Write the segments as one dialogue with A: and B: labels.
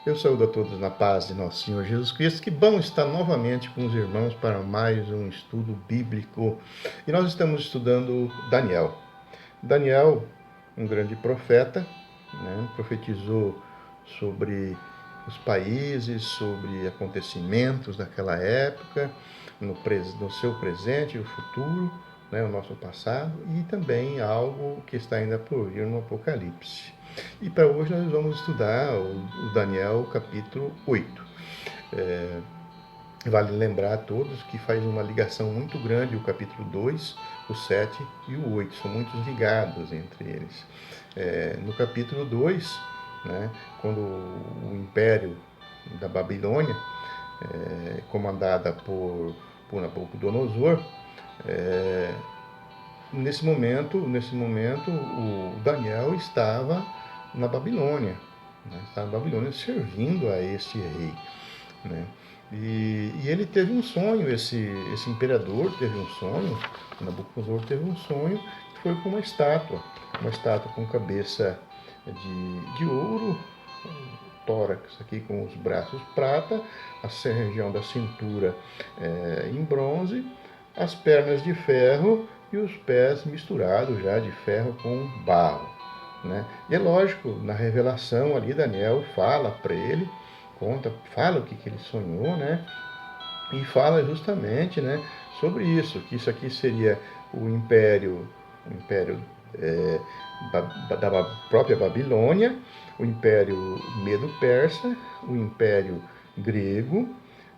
A: Eu saúdo a todos na paz de nosso Senhor Jesus Cristo. Que bom estar novamente com os irmãos para mais um estudo bíblico. E nós estamos estudando Daniel. Daniel, um grande profeta, profetizou sobre os países, sobre acontecimentos daquela época, no seu presente e o futuro, o nosso passado, e também algo que está ainda por vir no Apocalipse. E para hoje nós vamos estudar o Daniel capítulo 8. Vale lembrar a todos que faz uma ligação muito grande o capítulo 2, o 7 e o 8. São muitos ligados entre eles. No capítulo 2, quando o império da Babilônia, comandada por Nabucodonosor, nesse momento o Daniel estava na Babilônia, servindo a este rei, E ele teve um sonho, esse imperador teve um sonho, Nabucodonosor teve um sonho, que foi com uma estátua com cabeça de ouro, tórax aqui com os braços prata, a região da cintura em bronze, as pernas de ferro e os pés misturados já de ferro com barro. E é lógico, na revelação ali, Daniel fala para ele, fala o que ele sonhou, e fala justamente sobre isso, que isso aqui seria o império da própria Babilônia, o império Medo-Persa, o império grego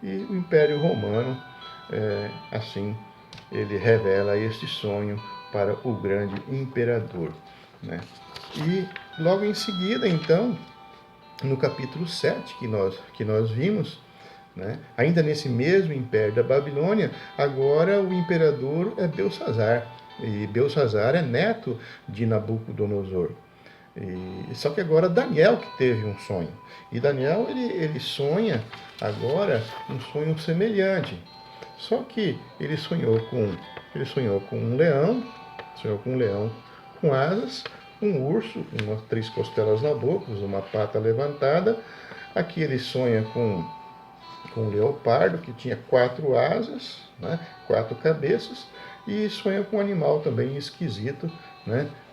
A: e o império romano. Assim, ele revela este sonho para o grande imperador. E logo em seguida, então, no capítulo 7 que nós vimos, ainda nesse mesmo império da Babilônia, agora o imperador é Belsazar. E Belsazar é neto de Nabucodonosor. Só que agora Daniel que teve um sonho. E Daniel ele sonha agora um sonho semelhante. Só que ele sonhou com um leão, com asas, um urso, com 3 costelas na boca, uma pata levantada. Aqui ele sonha com um leopardo que tinha 4 asas, 4 cabeças, e sonha com um animal também esquisito,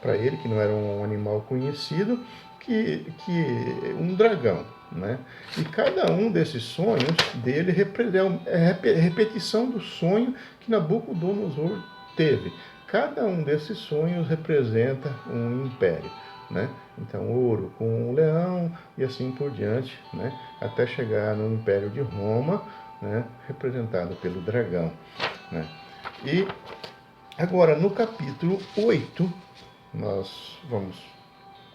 A: para ele, que não era um animal conhecido, que um dragão. E cada um desses sonhos dele é repetição do sonho que Nabucodonosor teve. Cada um desses sonhos representa um império. Então, ouro com o leão e assim por diante, até chegar no Império de Roma, representado pelo dragão. E agora, no capítulo 8, nós vamos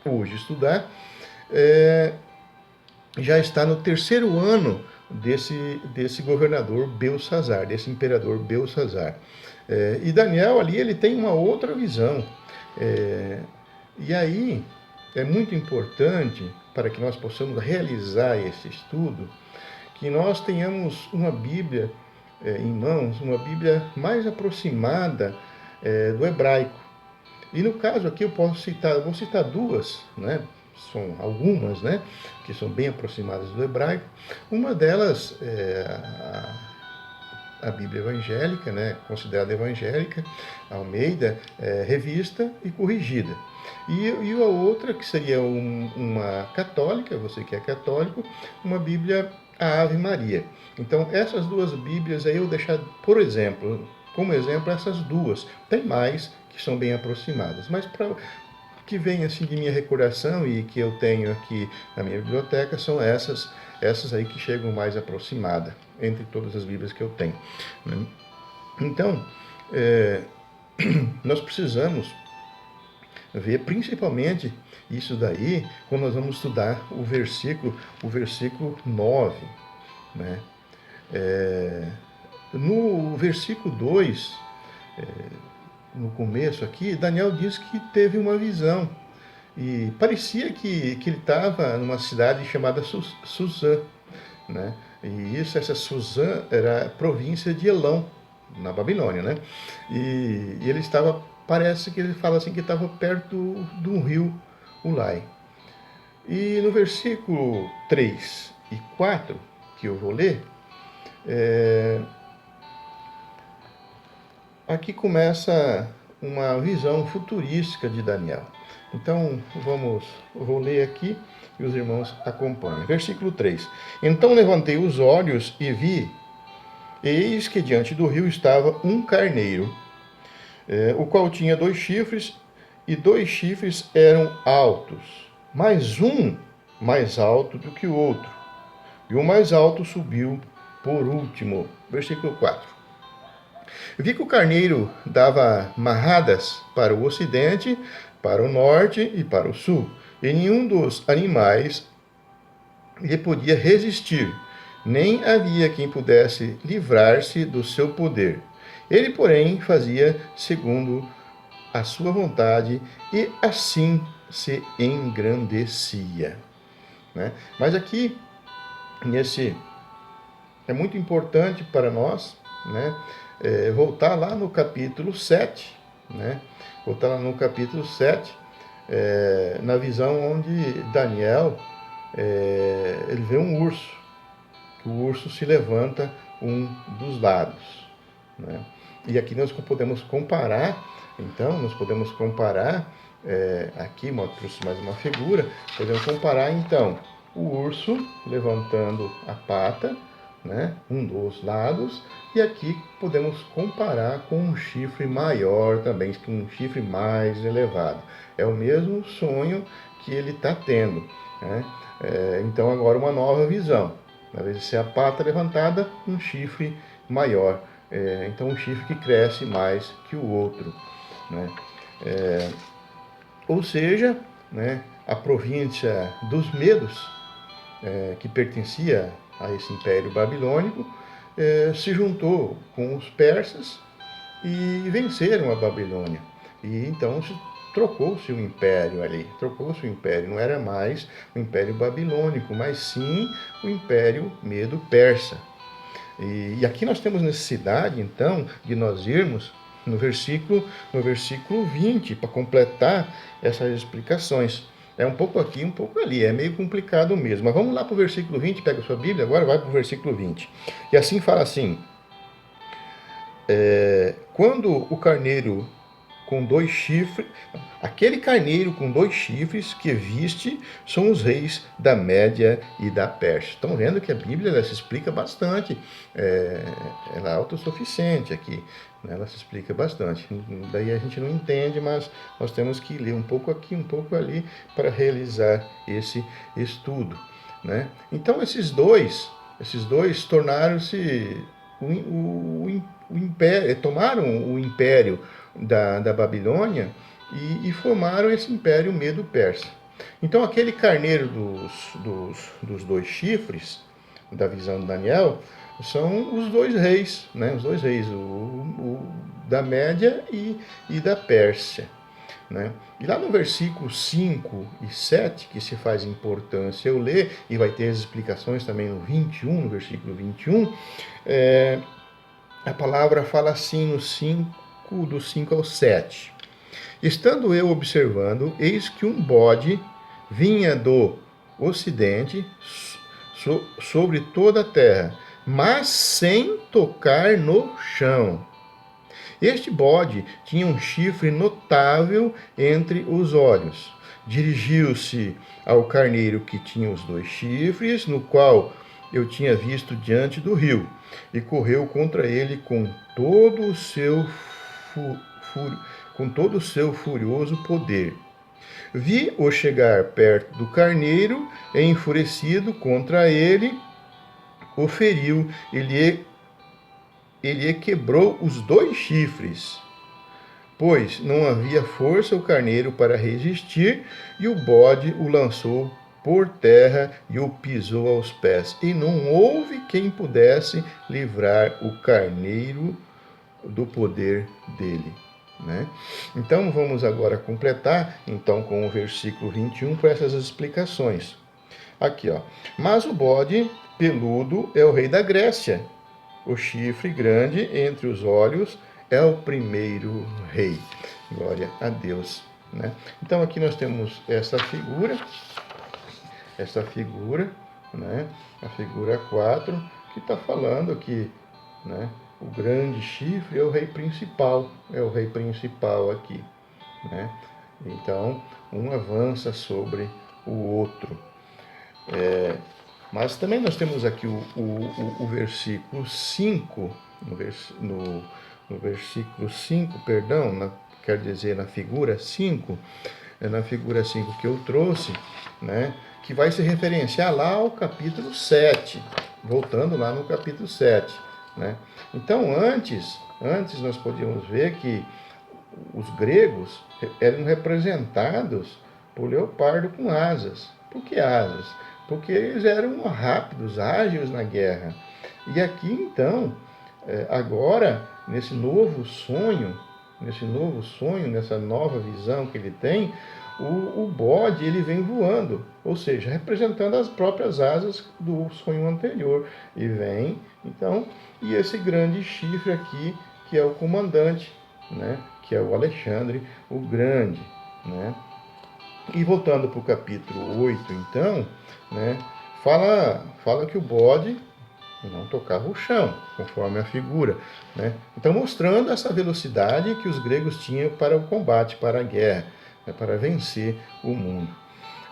A: hoje estudar, já está no 3º ano desse governador Belsazar, desse imperador Belsazar. E Daniel ali ele tem uma outra visão. E aí é muito importante, para que nós possamos realizar esse estudo, que nós tenhamos uma Bíblia em mãos, uma Bíblia mais aproximada do hebraico. E no caso aqui eu vou citar duas, são algumas, que são bem aproximadas do hebraico. Uma delas é a Bíblia evangélica, considerada evangélica, Almeida, revista e corrigida. E a outra, que seria uma católica, você que é católico, uma Bíblia a Ave Maria. Então, essas duas Bíblias aí eu deixar, como exemplo, essas duas. Tem mais que são bem aproximadas, mas para que vem assim de minha recordação e que eu tenho aqui na minha biblioteca são essas aí que chegam mais aproximada entre todas as Bíblias que eu tenho. Então, nós precisamos ver principalmente isso daí quando nós vamos estudar o versículo 9. No versículo 2, no começo aqui, Daniel diz que teve uma visão. E parecia que ele estava numa cidade chamada Suzã. E essa Suzã era a província de Elão, na Babilônia. E ele estava, parece que ele fala assim, que estava perto do rio Ulai. E no versículo 3 e 4, que eu vou ler, aqui começa uma visão futurística de Daniel. Então, vou ler aqui e os irmãos acompanhem. Versículo 3. Então levantei os olhos e vi, eis que diante do rio estava um carneiro, o qual tinha 2 chifres, e 2 chifres eram altos, mas um mais alto do que o outro. E o mais alto subiu por último. Versículo 4. Vi que o carneiro dava marradas para o ocidente, para o norte e para o sul, e nenhum dos animais lhe podia resistir, nem havia quem pudesse livrar-se do seu poder. Ele, porém, fazia segundo a sua vontade e assim se engrandecia. Né? Mas aqui, é muito importante para nós, né, voltar lá no capítulo 7, né? Voltar lá no capítulo 7, na visão onde Daniel ele vê um urso. O urso se levanta um dos lados. Né? E aqui nós podemos comparar, aqui trouxe mais uma figura, podemos comparar então o urso levantando a pata, né, um dos lados, e aqui podemos comparar com um chifre maior também, um chifre mais elevado. É o mesmo sonho que ele está tendo. Né? Então agora uma nova visão. Ao invés de ser a pata levantada, um chifre maior. Então um chifre que cresce mais que o outro. Né? Ou seja, né, a província dos Medos, que pertencia a esse império babilônico, se juntou com os persas e venceram a Babilônia. E então trocou-se o império ali, trocou-se o império, não era mais o império babilônico, mas sim o império medo-persa. E aqui nós temos necessidade, então, de nós irmos no versículo 20, para completar essas explicações. É um pouco aqui, um pouco ali, é meio complicado mesmo. Mas vamos lá para o versículo 20, pega a sua Bíblia, agora vai para o versículo 20. E assim fala assim, quando o carneiro com 2 chifres, aquele carneiro com 2 chifres que viste são os reis da Média e da Pérsia. Estão vendo que a Bíblia ela se explica bastante, ela é autossuficiente aqui, né? Ela se explica bastante. Daí a gente não entende, mas nós temos que ler um pouco aqui, um pouco ali para realizar esse estudo. Né? Então esses dois tornaram-se o império, tomaram o império da Babilônia e formaram esse império Medo-Persa. Então aquele carneiro dos 2 chifres, da visão de Daniel, são os 2 reis, né? Os 2 reis, o da Média e da Pérsia. Né? E lá no versículo 5 e 7, que se faz importância eu ler, e vai ter as explicações também no versículo 21, a palavra fala assim do 5 ao 7. Estando eu observando, eis que um bode vinha do ocidente sobre toda a terra, mas sem tocar no chão. Este bode tinha um chifre notável entre os olhos. Dirigiu-se ao carneiro que tinha os 2 chifres, no qual eu tinha visto diante do rio, e correu contra ele com todo o seu furioso poder. Vi-o chegar perto do carneiro, e enfurecido contra ele, o feriu e lhe quebrou os 2 chifres, pois não havia força o carneiro para resistir, e o bode o lançou por terra e o pisou aos pés. E não houve quem pudesse livrar o carneiro do poder dele. Né? Então vamos agora completar então com o versículo 21 para essas explicações. Aqui, ó. Mas o bode peludo é o rei da Grécia. O chifre grande entre os olhos é o primeiro rei. Glória a Deus. Né? Então aqui nós temos essa figura. essa figura, né? A figura 4, que está falando que, né, o grande chifre é o rei principal aqui, né? Então, um avança sobre o outro. Mas também nós temos aqui o versículo 5, no versículo 5, perdão, quer dizer, na figura 5, na figura 5 que eu trouxe, né, que vai se referenciar lá ao capítulo 7, voltando lá no capítulo 7. Né? Então, antes nós podíamos ver que os gregos eram representados por leopardo com asas. Por que asas? Porque eles eram rápidos, ágeis na guerra. E aqui, então, agora, nesse novo sonho, nessa nova visão que ele tem, o bode ele vem voando, ou seja, representando as próprias asas do sonho anterior. E vem, então, e esse grande chifre aqui, que é o comandante, né, que é o Alexandre o Grande. Né? E voltando para o capítulo 8, então, né, fala que o bode não tocava o chão, conforme a figura. Né? Então, mostrando essa velocidade que os gregos tinham para o combate, para a guerra, né, para vencer o mundo.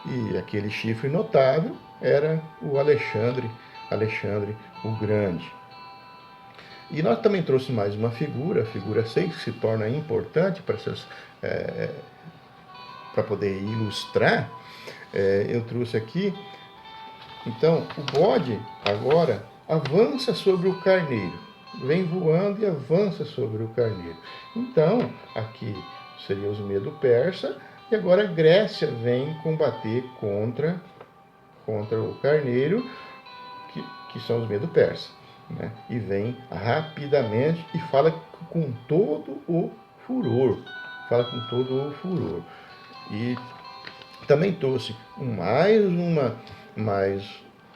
A: E aquele chifre notável era o Alexandre o Grande. E nós também trouxemos mais uma figura, a figura 6, que se torna importante para poder ilustrar. Eu trouxe aqui, então, o bode agora avança sobre o carneiro, vem voando e avança sobre o carneiro. Então, aqui seria os Medo-Persa, e agora a Grécia vem combater contra o carneiro, que são os Medo-Persa. Né? E vem rapidamente e fala com todo o furor. E também trouxe mais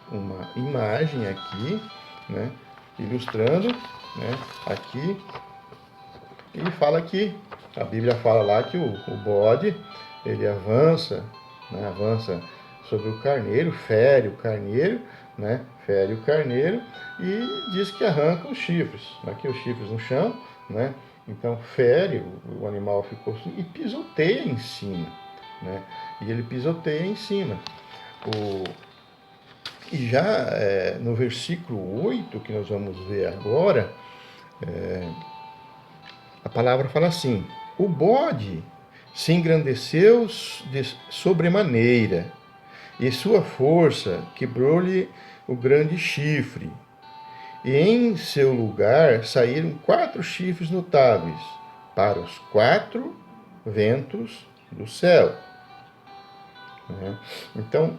A: uma imagem aqui, né, ilustrando, né, aqui, e fala que a Bíblia fala lá que o bode ele avança, né, avança sobre o carneiro, fere o carneiro, né, e diz que arranca os chifres, aqui os chifres no chão, né, então fere, o animal ficou assim, e pisoteia em cima. Né? E ele pisoteia em cima. E já no versículo 8, que nós vamos ver agora, a palavra fala assim: o bode se engrandeceu de sobremaneira, e sua força quebrou-lhe o grande chifre. E em seu lugar saíram 4 chifres notáveis para os 4 ventos do céu. Né? Então,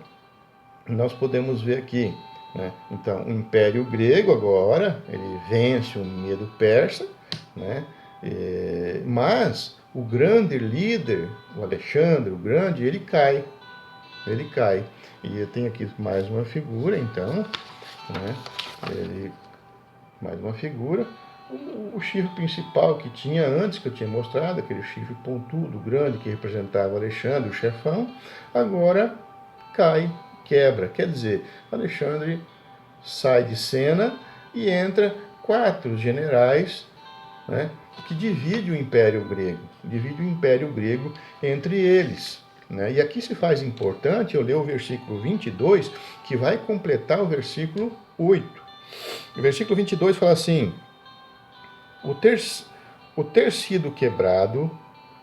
A: nós podemos ver aqui, né? Então, o Império Grego agora, ele vence o Medo-Persa, né? Mas o grande líder, o Alexandre o Grande, ele cai. E eu tenho aqui mais uma figura, então, né? Mais uma figura. O chifre principal que tinha antes, que eu tinha mostrado, aquele chifre pontudo, grande, que representava Alexandre, o chefão, agora cai, quebra. Quer dizer, Alexandre sai de cena e entra 4 generais, né, que dividem o Império Grego entre eles. Né? E aqui se faz importante eu ler o versículo 22, que vai completar o versículo 8. O versículo 22 fala assim: o ter sido quebrado,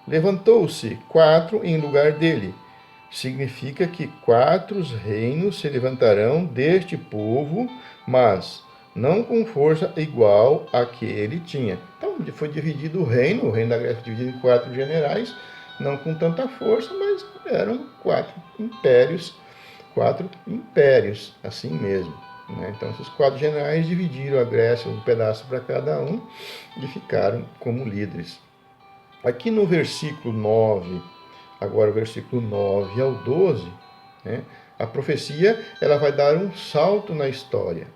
A: levantou-se 4 em lugar dele. Significa que 4 reinos se levantarão deste povo, mas não com força igual a que ele tinha. Então, foi dividido o reino da Grécia foi dividido em 4 generais, não com tanta força, mas eram 4 impérios, assim mesmo. Né? Então, esses 4 generais dividiram a Grécia, um pedaço para cada um, e ficaram como líderes. Aqui no versículo 9, agora o versículo 9 ao 12, né, a profecia ela vai dar um salto na história.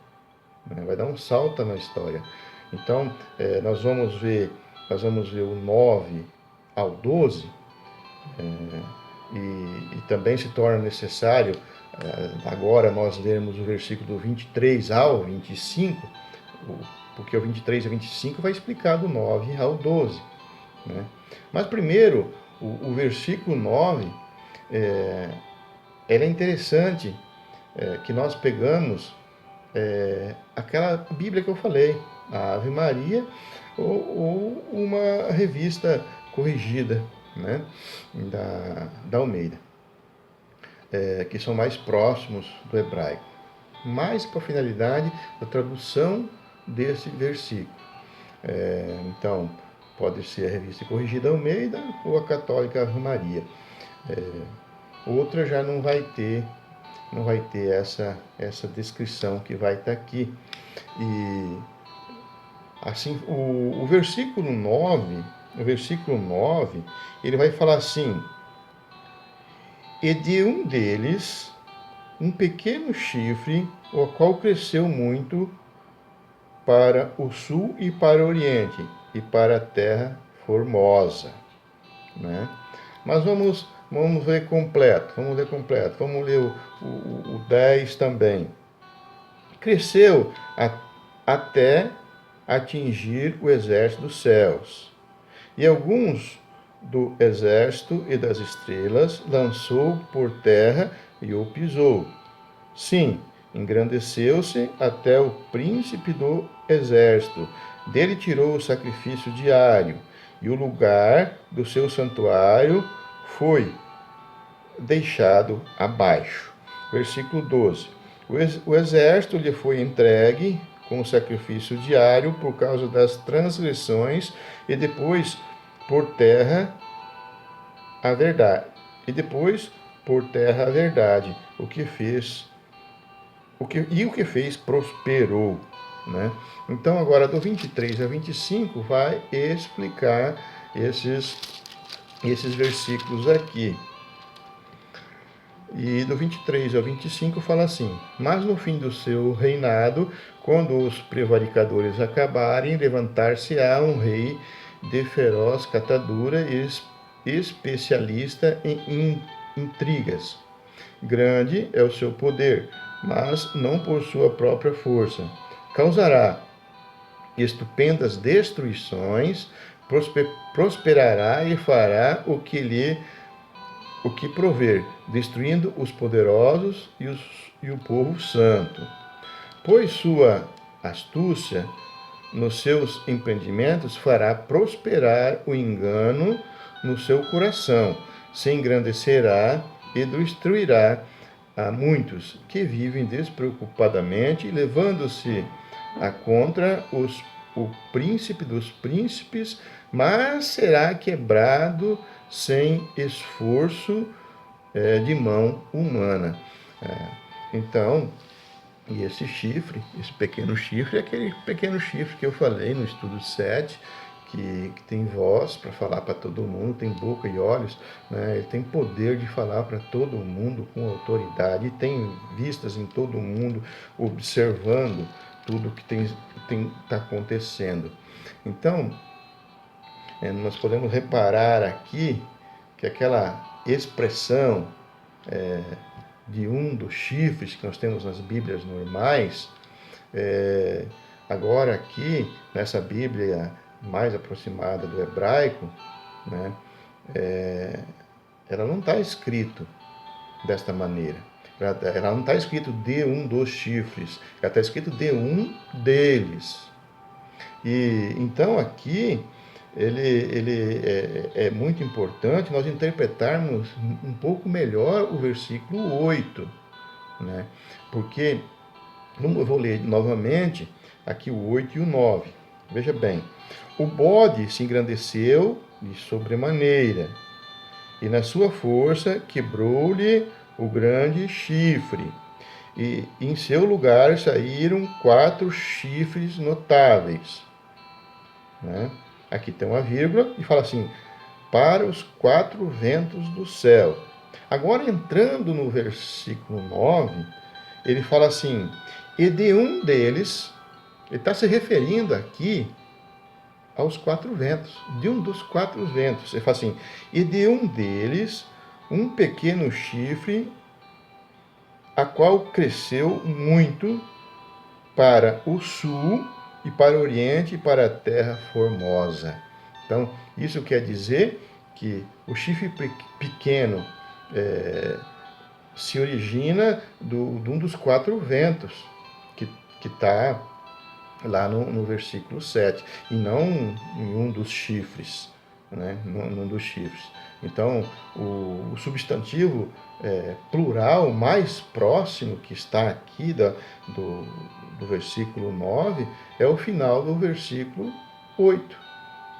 A: Né? Vai dar um salto na história. Então, nós vamos ver o 9 ao 12, e também se torna necessário agora nós lermos o versículo do 23 ao 25, porque o 23 e 25 vai explicar do 9 ao 12. Né? Mas primeiro, o versículo 9, ele é interessante que nós pegamos aquela Bíblia que eu falei, a Ave Maria, ou uma revista corrigida, né, da Almeida, que são mais próximos do hebraico, mais para a finalidade da tradução desse versículo. Então, pode ser a revista corrigida Almeida ou a católica Ave Maria. Outra já não vai ter essa descrição que vai estar aqui. E assim, o versículo 9, ele vai falar assim: e de um deles, um pequeno chifre, o qual cresceu muito para o sul e para o oriente, e para a terra formosa. Né? Mas vamos ler completo, vamos ler o 10 também. Cresceu até atingir o exército dos céus, e alguns do exército e das estrelas lançou por terra e o pisou. Sim, engrandeceu-se até o príncipe do exército, dele tirou o sacrifício diário, e o lugar do seu santuário foi deixado abaixo. Versículo 12. O exército lhe foi entregue com o sacrifício diário por causa das transgressões, e depois por terra a verdade. O que fez prosperou. Né? Então, agora do 23 a 25 vai explicar esses versículos aqui. E do 23 ao 25 fala assim: mas no fim do seu reinado, quando os prevaricadores acabarem, levantar-se-á um rei de feroz catadura e especialista em intrigas. Grande é o seu poder, mas não por sua própria força. Causará estupendas destruições, prosperará e fará o que prover, destruindo os poderosos e o povo santo. Pois sua astúcia nos seus empreendimentos fará prosperar o engano no seu coração, se engrandecerá e destruirá a muitos que vivem despreocupadamente, levando-se a contra o príncipe dos príncipes, mas será quebrado sem esforço de mão humana. Então, e esse pequeno chifre, é aquele pequeno chifre que eu falei no estudo 7, que tem voz para falar para todo mundo, tem boca e olhos, né? Ele tem poder de falar para todo mundo com autoridade, e tem vistas em todo mundo, observando tudo que está acontecendo. Então, nós podemos reparar aqui que aquela expressão de um dos chifres que nós temos nas Bíblias normais, agora aqui, nessa Bíblia mais aproximada do hebraico, né, ela não está escrito desta maneira. Ela não está escrito de um dos chifres, ela está escrito de um deles. E então aqui ele é muito importante nós interpretarmos um pouco melhor o versículo 8, né? Porque, eu vou ler novamente aqui o 8 e o 9. Veja bem: o bode se engrandeceu de sobremaneira, e na sua força quebrou-lhe o grande chifre, e em seu lugar saíram 4 chifres notáveis. Né? Aqui tem uma vírgula e fala assim: para os 4 ventos do céu. Agora, entrando no versículo 9, ele fala assim: e de um deles, ele está se referindo aqui aos 4 ventos, de um dos 4 ventos. Ele fala assim: e de um deles, um pequeno chifre, a qual cresceu muito para o sul e para o oriente e para a terra formosa. Então, isso quer dizer que o chifre pequeno se origina de um dos 4 ventos, que está lá no versículo 7, e não em um dos chifres, né? Num dos chifres. Então, o substantivo plural mais próximo que está aqui do versículo 9 é o final do versículo 8.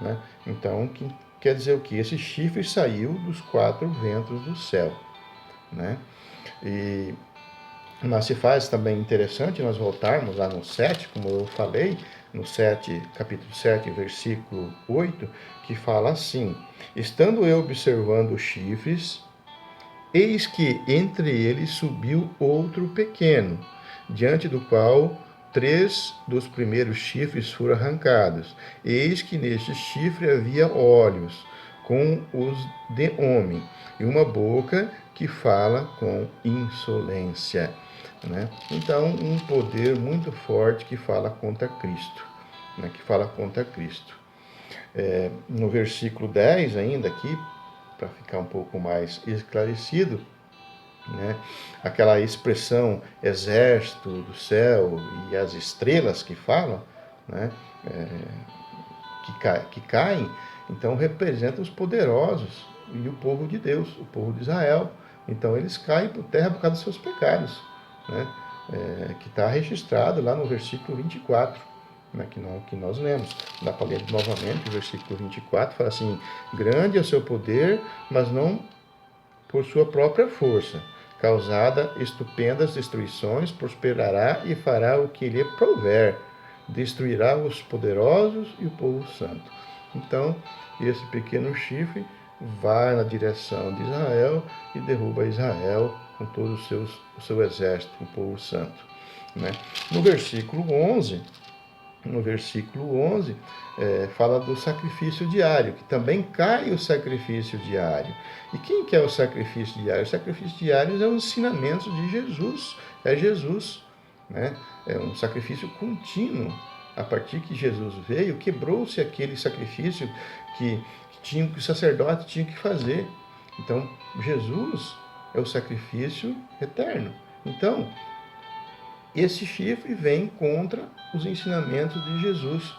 A: Né? Então, que quer dizer o que? Esse chifre saiu dos 4 ventos do céu. Né? Mas se faz também interessante nós voltarmos lá no 7, como eu falei, no 7, capítulo 7, versículo 8, que fala assim: estando eu observando os chifres, eis que entre eles subiu outro pequeno, diante do qual 3 dos primeiros chifres foram arrancados. Eis que neste chifre havia olhos, com os de homem, e uma boca que fala com insolência. Né? Então, um poder muito forte que fala contra Cristo. Né? Que fala contra Cristo. No versículo 10 ainda aqui, para ficar um pouco mais esclarecido, né? Aquela expressão exército do céu e as estrelas que falam, né? Que caem, então representam os poderosos e o povo de Deus, o povo de Israel. Então eles caem por terra por causa dos seus pecados, né? Que está registrado lá no versículo 24, né? que nós lemos. Dá para ler novamente o versículo 24, fala assim: grande é o seu poder, mas não por sua própria força. Causada estupendas destruições, prosperará e fará o que lhe prouver. Destruirá os poderosos e o povo santo. Então, esse pequeno chifre vai na direção de Israel e derruba Israel com todo o seu exército, o povo santo. Né? No versículo 11, fala do sacrifício diário, que também cai o sacrifício diário. E quem que é o sacrifício diário? O sacrifício diário é um ensinamento de Jesus, é Jesus. Né? É um sacrifício contínuo. A partir que Jesus veio, quebrou-se aquele sacrifício que o sacerdote tinha que fazer. Então, Jesus é o sacrifício eterno. Então, esse chifre vem contra os ensinamentos de Jesus,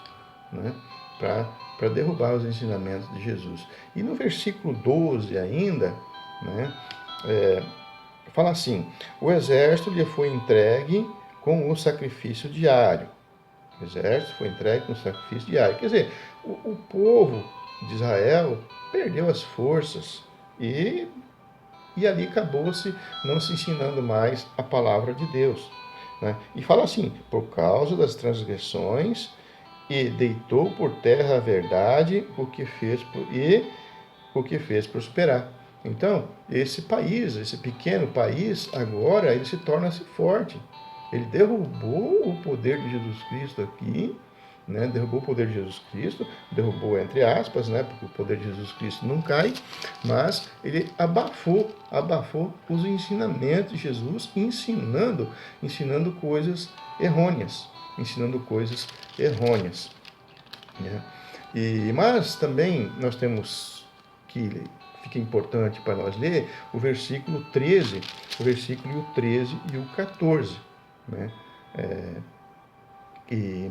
A: né? Para derrubar os ensinamentos de Jesus. E no versículo 12 ainda, né? Fala assim: o exército lhe foi entregue com o sacrifício diário. O exército foi entregue com o sacrifício diário. Quer dizer, o povo de Israel perdeu as forças e ali acabou-se não se ensinando mais a palavra de Deus. Né? E fala assim: por causa das transgressões, e deitou por terra a verdade, o que fez prosperar. Então, esse país, esse pequeno país, agora ele se torna-se forte. Ele derrubou o poder de Jesus Cristo aqui, né? Derrubou o poder de Jesus Cristo, derrubou entre aspas, né? Porque o poder de Jesus Cristo não cai, mas ele abafou os ensinamentos de Jesus, ensinando coisas errôneas, né? Mas também nós temos que fica importante para nós ler o versículo 13 e o 14. Né?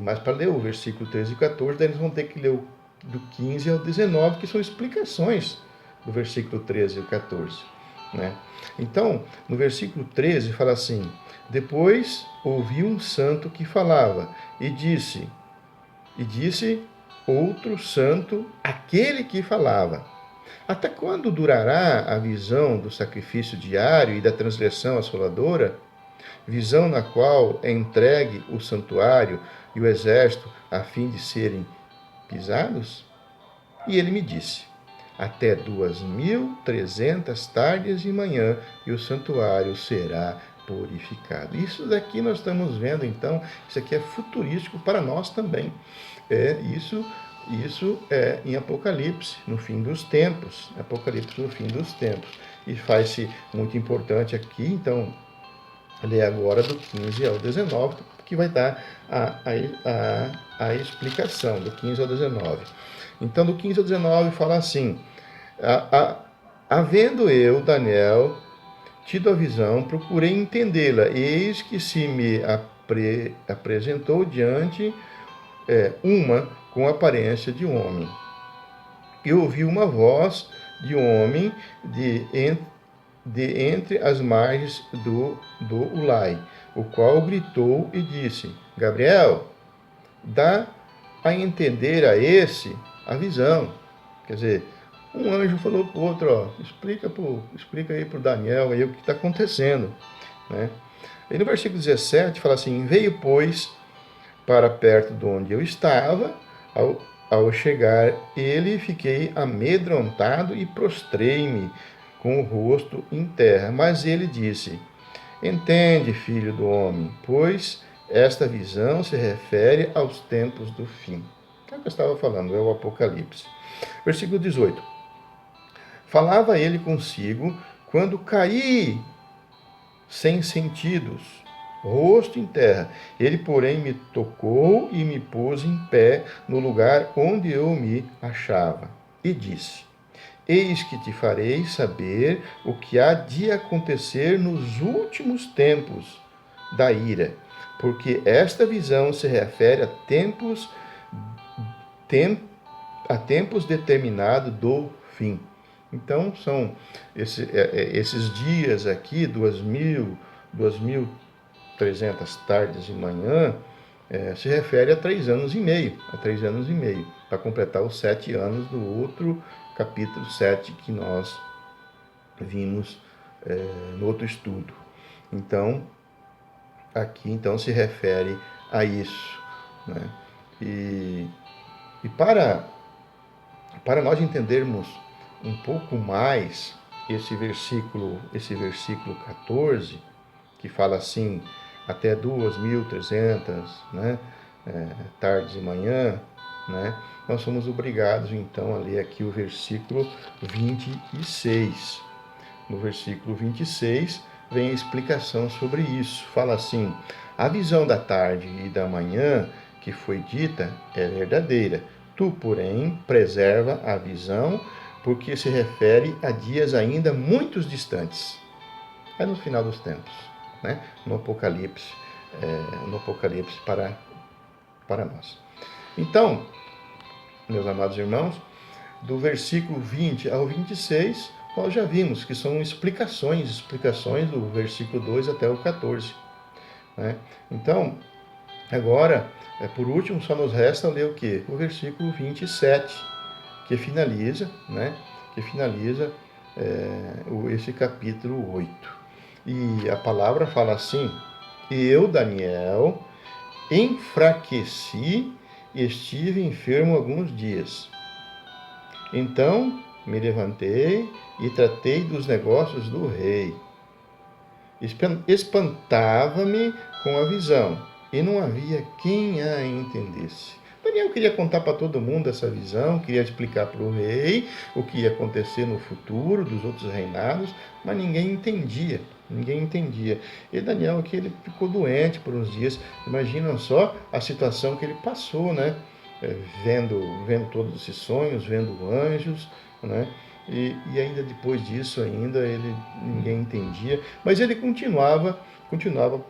A: Mas para ler o versículo 13 e 14, daí eles vão ter que ler do 15 ao 19, que são explicações do versículo 13 e 14. Né? Então, no versículo 13 fala assim: depois ouvi um santo que falava e disse outro santo, aquele que falava: até quando durará a visão do sacrifício diário e da transgressão assoladora? Visão na qual é entregue o santuário e o exército a fim de serem pisados? E ele me disse: até 2.300 tardes e manhã, e o santuário será purificado. Isso daqui nós estamos vendo, então, isso aqui é futurístico para nós também. Isso é em Apocalipse, no fim dos tempos. Apocalipse no fim dos tempos. e faz-se muito importante aqui. Então, ler agora do 15 ao 19, que vai dar a explicação do 15 ao 19. Então, do 15 ao 19 fala assim: havendo eu, Daniel, tido a visão, procurei entendê-la, eis que se me apresentou diante uma com aparência de homem. E ouvi uma voz de homem de entre as margens do Ulai, o qual gritou e disse: Gabriel, dá a entender a esse a visão. Quer dizer, um anjo falou para o outro, ó, explica aí para o Daniel aí o que está acontecendo. Né? E no versículo 17 fala assim: veio, pois, para perto de onde eu estava, ao chegar ele, fiquei amedrontado e prostrei-me com o rosto em terra. Mas ele disse: entende, filho do homem, pois esta visão se refere aos tempos do fim. É o que eu estava falando, é o Apocalipse. Versículo 18. Falava ele consigo quando caí sem sentidos, rosto em terra. Ele, porém, me tocou e me pôs em pé no lugar onde eu me achava. E disse: eis que te farei saber o que há de acontecer nos últimos tempos da ira, porque esta visão se refere a tempos determinados do fim. Então, são esses dias aqui, 2.300 tardes e manhã, se refere a 3 anos e meio, para completar os 7 anos do outro capítulo 7 que nós vimos no outro estudo. Então, aqui então se refere a isso. Né? E para nós entendermos um pouco mais esse versículo 14, que fala assim, até 2.300, né, tardes e manhã, né, nós somos obrigados então a ler aqui o versículo 26. No versículo 26 vem a explicação sobre isso. Fala assim: a visão da tarde e da manhã que foi dita é verdadeira. Tu, porém, preserva a visão, porque se refere a dias ainda muito distantes. É no final dos tempos, né? No Apocalipse para nós. Então, meus amados irmãos, do versículo 20 ao 26, nós já vimos que são explicações do versículo 2 até o 14. Né? Então, agora, por último, só nos resta ler o quê? O versículo 27, que finaliza, né? Esse capítulo 8. E a palavra fala assim: eu, Daniel, enfraqueci e estive enfermo alguns dias. Então me levantei e tratei dos negócios do rei. Espantava-me com a visão, e não havia quem a entendesse. Daniel queria contar para todo mundo essa visão, queria explicar para o rei o que ia acontecer no futuro dos outros reinados, mas ninguém entendia. E Daniel aqui, ele ficou doente por uns dias. Imaginam só a situação que ele passou, né? Vendo todos esses sonhos, vendo anjos, né? E ainda depois disso, ninguém entendia, mas ele continuava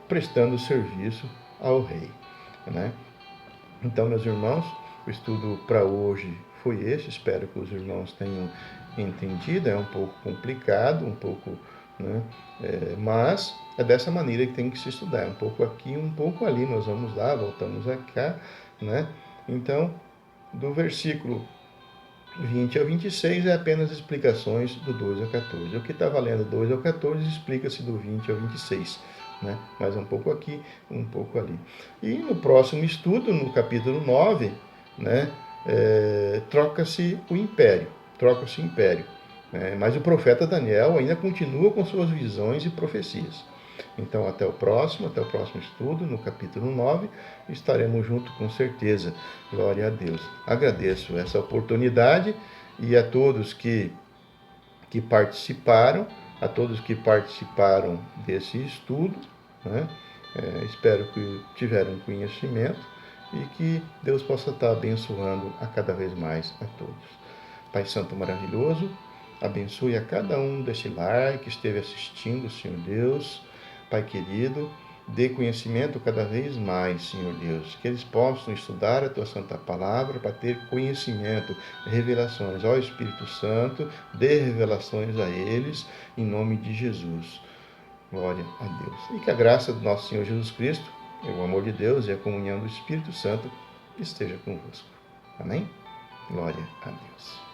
A: prestando serviço ao rei. Né? Então, meus irmãos, o estudo para hoje foi esse. Espero que os irmãos tenham entendido. É um pouco complicado, né? Mas é dessa maneira que tem que se estudar. Um pouco aqui, um pouco ali. Nós vamos lá, voltamos a cá. Né? Então, do versículo 20 ao 26 é apenas explicações do 2 ao 14. O que está valendo 2 ao 14 explica-se do 20 ao 26. Né? Mas um pouco aqui, um pouco ali. E no próximo estudo, no capítulo 9, né, troca-se o império. Mas o profeta Daniel ainda continua com suas visões e profecias. Então, até o próximo estudo, no capítulo 9, estaremos juntos com certeza. Glória a Deus. Agradeço essa oportunidade e a todos que participaram, a todos que participaram desse estudo, né? Espero que tiveram conhecimento e que Deus possa estar abençoando a cada vez mais a todos. Pai Santo maravilhoso, abençoe a cada um deste lar que esteve assistindo, Senhor Deus. Pai querido, dê conhecimento cada vez mais, Senhor Deus, que eles possam estudar a Tua Santa Palavra para ter conhecimento, revelações. Ó Espírito Santo, dê revelações a eles, em nome de Jesus. Glória a Deus. E que a graça do nosso Senhor Jesus Cristo, o amor de Deus e a comunhão do Espírito Santo esteja convosco. Amém? Glória a Deus.